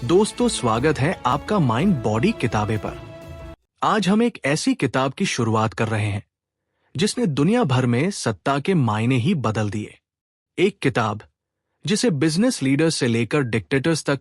दोस्तों, स्वागत है आपका माइंड बॉडी किताबें पर। आज हम एक ऐसी किताब की शुरुआत कर रहे हैं जिसने दुनिया भर में सत्ता के मायने ही बदल दिए। एक किताब जिसे बिजनेस लीडर्स से लेकर डिक्टेटर्स तक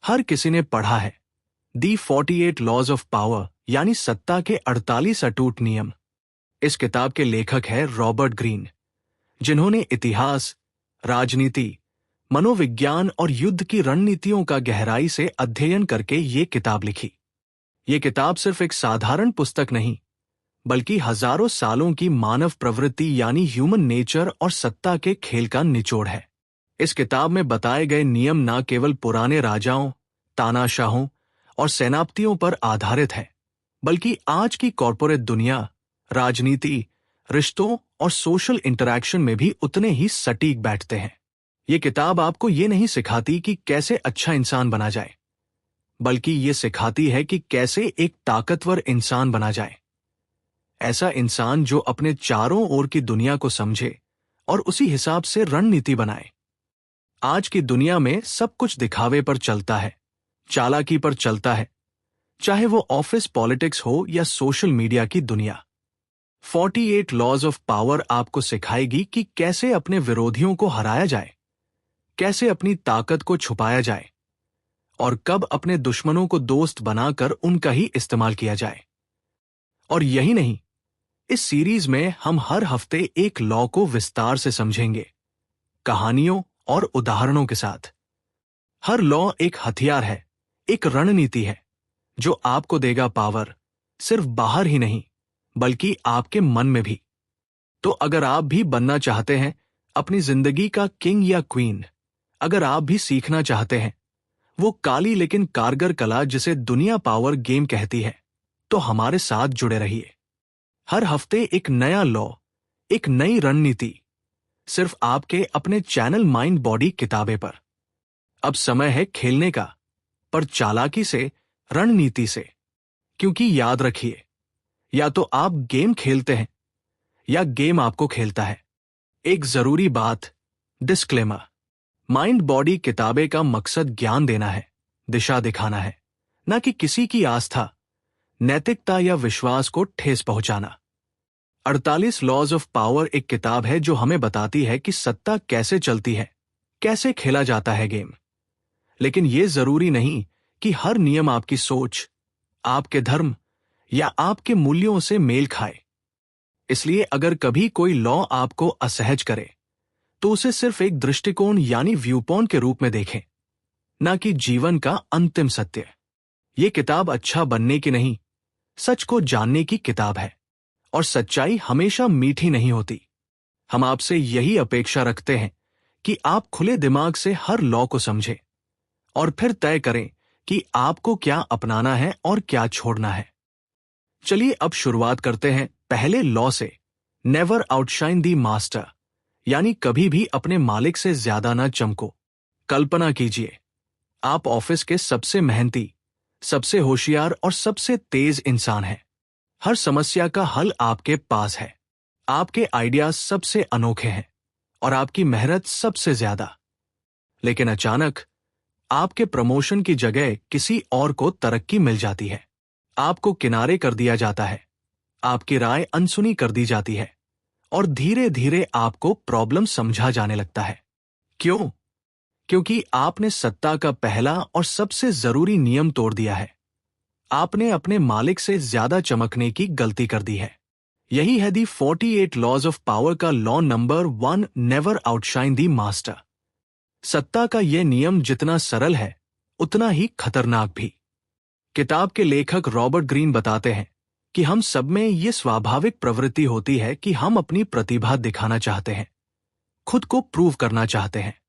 हर किसी ने पढ़ा है। दी 48 लॉज ऑफ पावर, यानी सत्ता के 48 अटूट नियम। इस किताब के लेखक है रॉबर्ट ग्रीन, जिन्होंने इतिहास, राजनीति, मनोविज्ञान और युद्ध की रणनीतियों का गहराई से अध्ययन करके ये किताब लिखी। ये किताब सिर्फ एक साधारण पुस्तक नहीं, बल्कि हजारों सालों की मानव प्रवृत्ति यानी ह्यूमन नेचर और सत्ता के खेल का निचोड़ है। इस किताब में बताए गए नियम न केवल पुराने राजाओं, तानाशाहों और सेनापतियों पर आधारित है, बल्कि आज की कॉरपोरेट दुनिया, राजनीति, रिश्तों और सोशल इंटरैक्शन में भी उतने ही सटीक बैठते हैं। ये किताब आपको ये नहीं सिखाती कि कैसे अच्छा इंसान बना जाए, बल्कि ये सिखाती है कि कैसे एक ताकतवर इंसान बना जाए। ऐसा इंसान जो अपने चारों ओर की दुनिया को समझे और उसी हिसाब से रणनीति बनाए। आज की दुनिया में सब कुछ दिखावे पर चलता है, चालाकी पर चलता है, चाहे वो ऑफिस पॉलिटिक्स हो या सोशल मीडिया की दुनिया। 48 लॉज ऑफ पावर आपको सिखाएगी कि कैसे अपने विरोधियों को हराया जाए, कैसे अपनी ताकत को छुपाया जाए और कब अपने दुश्मनों को दोस्त बनाकर उनका ही इस्तेमाल किया जाए। और यही नहीं, इस सीरीज में हम हर हफ्ते एक लॉ को विस्तार से समझेंगे, कहानियों और उदाहरणों के साथ। हर लॉ एक हथियार है, एक रणनीति है, जो आपको देगा पावर, सिर्फ बाहर ही नहीं बल्कि आपके मन में भी। तो अगर आप भी बनना चाहते हैं अपनी जिंदगी का किंग या क्वीन, अगर आप भी सीखना चाहते हैं वो काली लेकिन कारगर कला जिसे दुनिया पावर गेम कहती है, तो हमारे साथ जुड़े रहिए। हर हफ्ते एक नया लॉ, एक नई रणनीति, सिर्फ आपके अपने चैनल माइंड बॉडी किताबें पर। अब समय है खेलने का, पर चालाकी से, रणनीति से। क्योंकि याद रखिए, या तो आप गेम खेलते हैं या गेम आपको खेलता है। एक जरूरी बात, डिस्क्लेमर। माइंड बॉडी किताबें का मकसद ज्ञान देना है, दिशा दिखाना है, न कि किसी की आस्था, नैतिकता या विश्वास को ठेस पहुंचाना। 48 लॉज ऑफ पावर एक किताब है जो हमें बताती है कि सत्ता कैसे चलती है, कैसे खेला जाता है गेम। लेकिन यह जरूरी नहीं कि हर नियम आपकी सोच, आपके धर्म या आपके मूल्यों से मेल खाए। इसलिए अगर कभी कोई लॉ आपको असहज करे, तो उसे सिर्फ एक दृष्टिकोण यानी व्यू पॉइंट के रूप में देखें, न कि जीवन का अंतिम सत्य। यह किताब अच्छा बनने की नहीं, सच को जानने की किताब है। और सच्चाई हमेशा मीठी नहीं होती। हम आपसे यही अपेक्षा रखते हैं कि आप खुले दिमाग से हर लॉ को समझें और फिर तय करें कि आपको क्या अपनाना है और क्या छोड़ना है। चलिए अब शुरुआत करते हैं पहले लॉ से, नेवर आउटशाइन दी मास्टर, यानी कभी भी अपने मालिक से ज्यादा ना चमको। कल्पना कीजिए, आप ऑफिस के सबसे मेहनती, सबसे होशियार और सबसे तेज इंसान हैं। हर समस्या का हल आपके पास है, आपके आइडियाज सबसे अनोखे हैं और आपकी मेहनत सबसे ज्यादा। लेकिन अचानक आपके प्रमोशन की जगह किसी और को तरक्की मिल जाती है, आपको किनारे कर दिया जाता है, आपकी राय अनसुनी कर दी जाती है और धीरे धीरे आपको प्रॉब्लम समझा जाने लगता है। क्यों? क्योंकि आपने सत्ता का पहला और सबसे जरूरी नियम तोड़ दिया है। आपने अपने मालिक से ज्यादा चमकने की गलती कर दी है। यही है दी 48 लॉज ऑफ पावर का law number 1, never outshine the master. सत्ता का यह नियम जितना सरल है, उतना ही खतरनाक भी। किताब के लेखक रॉबर्ट ग्रीन बताते हैं कि हम सब में ये स्वाभाविक प्रवृत्ति होती है कि हम अपनी प्रतिभा दिखाना चाहते हैं, खुद को प्रूव करना चाहते हैं।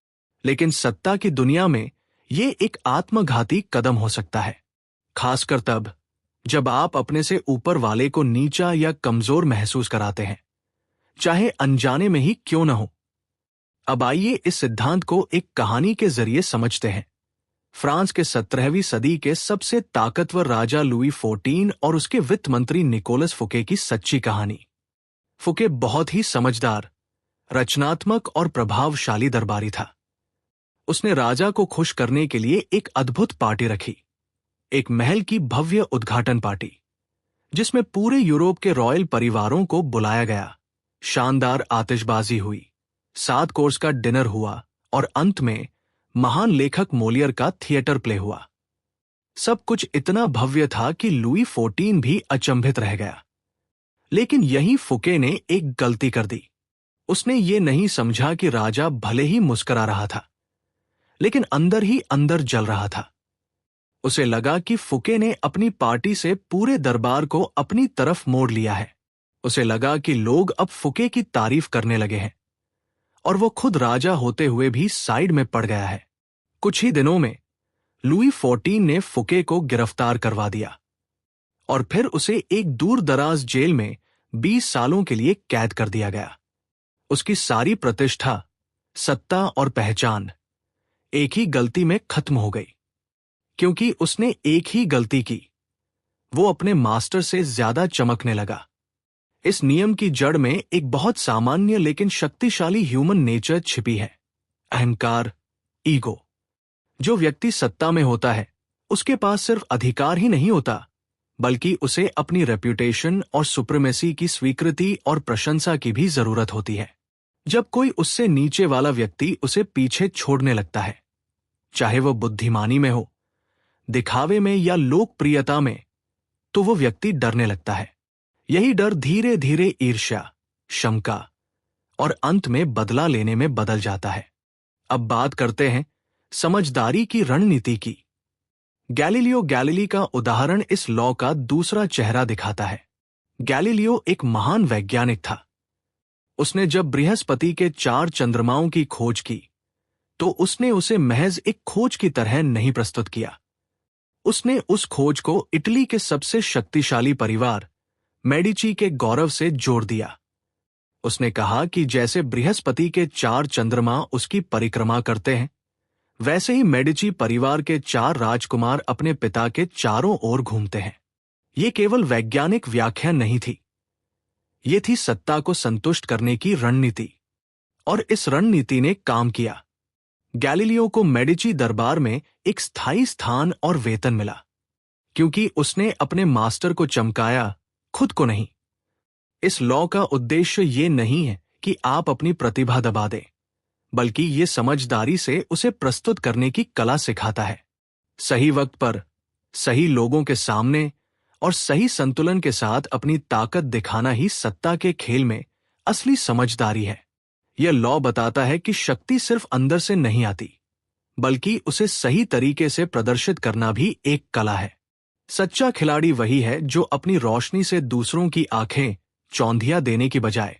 लेकिन सत्ता की दुनिया में ये एक आत्मघाती कदम हो सकता है, खासकर तब जब आप अपने से ऊपर वाले को नीचा या कमजोर महसूस कराते हैं, चाहे अनजाने में ही क्यों न हो। अब आइए इस सिद्धांत को एक कहानी के जरिए समझते हैं। फ्रांस के 17वीं सदी के सबसे ताकतवर राजा लुई 14 और उसके वित्त मंत्री निकोलस फुके की सच्ची कहानी। फुके बहुत ही समझदार, रचनात्मक और प्रभावशाली दरबारी था। उसने राजा को खुश करने के लिए एक अद्भुत पार्टी रखी, एक महल की भव्य उद्घाटन पार्टी, जिसमें पूरे यूरोप के रॉयल परिवारों को बुलाया गया। शानदार आतिशबाजी हुई, 7 कोर्स का डिनर हुआ और अंत में महान लेखक मोलियर का थिएटर प्ले हुआ। सब कुछ इतना भव्य था कि लुई 14 भी अचंभित रह गया। लेकिन यहीं फुके ने एक गलती कर दी। उसने ये नहीं समझा कि राजा भले ही मुस्कुरा रहा था, लेकिन अंदर ही अंदर जल रहा था। उसे लगा कि फुके ने अपनी पार्टी से पूरे दरबार को अपनी तरफ मोड़ लिया है। उसे लगा कि लोग अब फुके की तारीफ करने लगे हैं और वो खुद राजा होते हुए भी साइड में पड़ गया है। कुछ ही दिनों में लुई 14 ने फुके को गिरफ्तार करवा दिया और फिर उसे एक दूर दराज जेल में 20 सालों के लिए कैद कर दिया गया। उसकी सारी प्रतिष्ठा, सत्ता और पहचान एक ही गलती में खत्म हो गई, क्योंकि उसने एक ही गलती की। वो अपने मास्टर से ज्यादा चमकने लगा। इस नियम की जड़ में एक बहुत सामान्य लेकिन शक्तिशाली ह्यूमन नेचर छिपी है, अहंकार, ईगो। जो व्यक्ति सत्ता में होता है, उसके पास सिर्फ अधिकार ही नहीं होता, बल्कि उसे अपनी रेप्यूटेशन और सुप्रीमेसी की स्वीकृति और प्रशंसा की भी जरूरत होती है। जब कोई उससे नीचे वाला व्यक्ति उसे पीछे छोड़ने लगता है, चाहे वो बुद्धिमानी में हो, दिखावे में या लोकप्रियता में, तो वो व्यक्ति डरने लगता है। यही डर धीरे धीरे ईर्ष्या, शंका और अंत में बदला लेने में बदल जाता है। अब बात करते हैं समझदारी की रणनीति की। गैलीलियो गैलीली का उदाहरण इस लॉ का दूसरा चेहरा दिखाता है। गैलीलियो एक महान वैज्ञानिक था। उसने जब बृहस्पति के 4 चंद्रमाओं की खोज की, तो उसने उसे महज एक खोज की तरह नहीं प्रस्तुत किया। उसने उस खोज को इटली के सबसे शक्तिशाली परिवार मेडिची के गौरव से जोड़ दिया। उसने कहा कि जैसे बृहस्पति के 4 चंद्रमा उसकी परिक्रमा करते हैं, वैसे ही मेडिची परिवार के 4 राजकुमार अपने पिता के चारों ओर घूमते हैं। ये केवल वैज्ञानिक व्याख्या नहीं थी, ये थी सत्ता को संतुष्ट करने की रणनीति, और इस रणनीति ने काम किया। गैलीलियो को मेडिची दरबार में एक स्थायी स्थान और वेतन मिला, क्योंकि उसने अपने मास्टर को चमकाया, खुद को नहीं। इस लॉ का उद्देश्य ये नहीं है कि आप अपनी प्रतिभा दबा दें, बल्कि ये समझदारी से उसे प्रस्तुत करने की कला सिखाता है। सही वक्त पर, सही लोगों के सामने और सही संतुलन के साथ अपनी ताकत दिखाना ही सत्ता के खेल में असली समझदारी है। यह लॉ बताता है कि शक्ति सिर्फ अंदर से नहीं आती, बल्कि उसे सही तरीके से प्रदर्शित करना भी एक कला है। सच्चा खिलाड़ी वही है जो अपनी रोशनी से दूसरों की आंखें चौंधिया देने की बजाय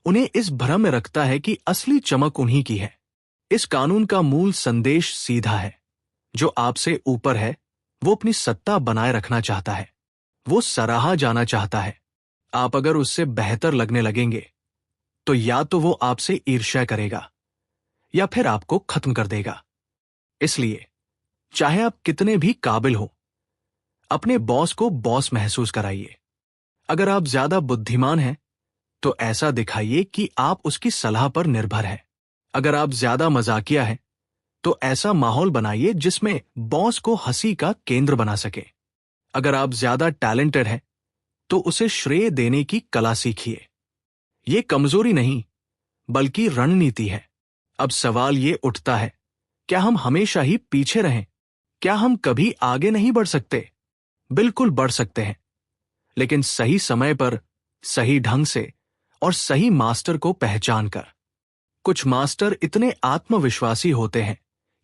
उन्हें इस भ्रम में रखता है कि असली चमक उन्हीं की है। इस कानून का मूल संदेश सीधा है। जो आपसे ऊपर है, वो अपनी सत्ता बनाए रखना चाहता है, वो सराहा जाना चाहता है। आप अगर उससे बेहतर लगने लगेंगे, तो या तो वो आपसे ईर्ष्या करेगा या फिर आपको खत्म कर देगा। इसलिए चाहे आप कितने भी काबिल हो, अपने बॉस को बॉस महसूस कराइए। अगर आप ज्यादा बुद्धिमान हैं, तो ऐसा दिखाइए कि आप उसकी सलाह पर निर्भर हैं। अगर आप ज्यादा मजाकिया हैं, तो ऐसा माहौल बनाइए जिसमें बॉस को हंसी का केंद्र बना सके। अगर आप ज्यादा टैलेंटेड हैं, तो उसे श्रेय देने की कला सीखिए। ये कमजोरी नहीं, बल्कि रणनीति है। अब सवाल ये उठता है, क्या हम हमेशा ही पीछे रहें? क्या हम कभी आगे नहीं बढ़ सकते? बिल्कुल बढ़ सकते हैं, लेकिन सही समय पर, सही ढंग से और सही मास्टर को पहचान कर। कुछ मास्टर इतने आत्मविश्वासी होते हैं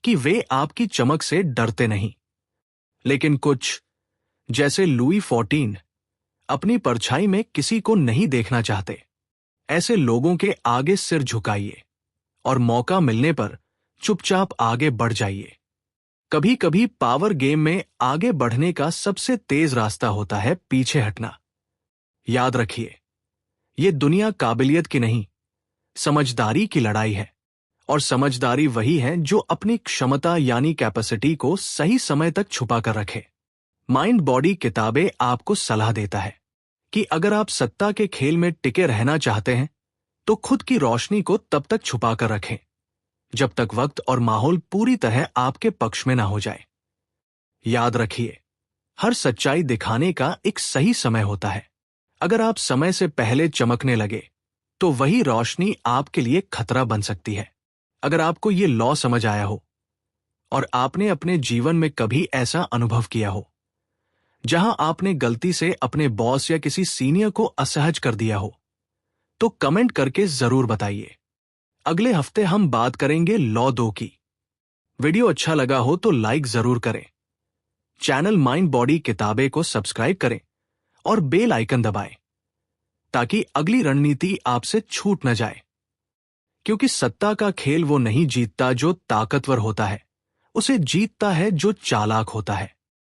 कि वे आपकी चमक से डरते नहीं, लेकिन कुछ, जैसे लुई 14, अपनी परछाई में किसी को नहीं देखना चाहते। ऐसे लोगों के आगे सिर झुकाइए और मौका मिलने पर चुपचाप आगे बढ़ जाइए। कभी कभी पावर गेम में आगे बढ़ने का सबसे तेज रास्ता होता है पीछे हटना। याद रखिए, ये दुनिया काबिलियत की नहीं, समझदारी की लड़ाई है। और समझदारी वही है जो अपनी क्षमता यानी कैपेसिटी को सही समय तक छुपा कर रखे। माइंड बॉडी किताबें आपको सलाह देता है कि अगर आप सत्ता के खेल में टिके रहना चाहते हैं, तो खुद की रोशनी को तब तक छुपा कर रखें जब तक वक्त और माहौल पूरी तरह आपके पक्ष में ना हो जाए। याद रखिए, हर सच्चाई दिखाने का एक सही समय होता है। अगर आप समय से पहले चमकने लगे तो वही रोशनी आपके लिए खतरा बन सकती है। अगर आपको ये लॉ समझ आया हो और आपने अपने जीवन में कभी ऐसा अनुभव किया हो जहां आपने गलती से अपने बॉस या किसी सीनियर को असहज कर दिया हो, तो कमेंट करके जरूर बताइए। अगले हफ्ते हम बात करेंगे लॉ 2 की। वीडियो अच्छा लगा हो तो लाइक जरूर करें, चैनल माइंड बॉडी किताबें को सब्सक्राइब करें और बेल आइकन दबाएं ताकि अगली रणनीति आपसे छूट न जाए। क्योंकि सत्ता का खेल वो नहीं जीतता जो ताकतवर होता है, उसे जीतता है जो चालाक होता है।